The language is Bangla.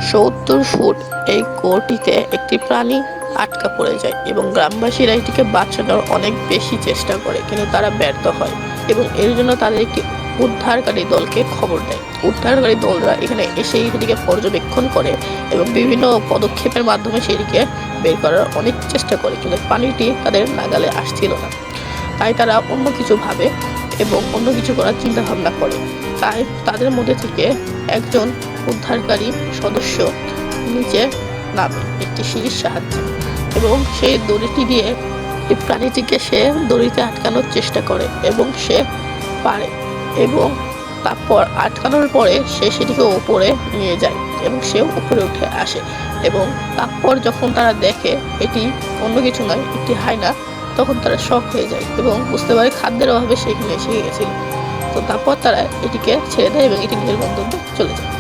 70 ফুট এই কুয়োটিতে একটি প্রাণী আটকা পড়ে যায় এবং গ্রামবাসীরা এটিকে বাঁচানোর অনেক বেশি চেষ্টা করে, কিন্তু তারা ব্যর্থ হয় এবং এর জন্য তাদের একটি উদ্ধারকারী দলকে খবর দেয়। উদ্ধারকারী দলরা এখানে এসে এটিকে পর্যবেক্ষণ করে এবং বিভিন্ন পদক্ষেপের মাধ্যমে সেটিকে বের করার অনেক চেষ্টা করে, কিন্তু পানিটি তাদের নাগালে আসছিল না। তাই তারা অন্য কিছু ভাবে এবং অন্য কিছু করার চিন্তা ভাবনা করে। তাই তাদের মধ্যে থেকে একজন উদ্ধারকারী সদস্য নিচে নামে একটি সিঁড়ির সাহায্যে এবং সেই দড়িটি দিয়ে এই প্রাণীটিকে সে দড়িতে আটকানোর চেষ্টা করে এবং সে পারে এবং তারপর আটকানোর পরে সে সেটিকে উপরে নিয়ে যায় এবং সে উপরে উঠে আসে এবং তারপর যখন তারা দেখে এটি অন্য কিছু নয়, একটি হায়না, তখন তারা শক হয়ে যায় এবং বুঝতে পারে খাদ্যের অভাবে সেখানে এসে গেছিল। তো তারপর তারা এটিকে ছেড়ে দেয় এবং এটি নিজের গন্তব্যে চলে যায়।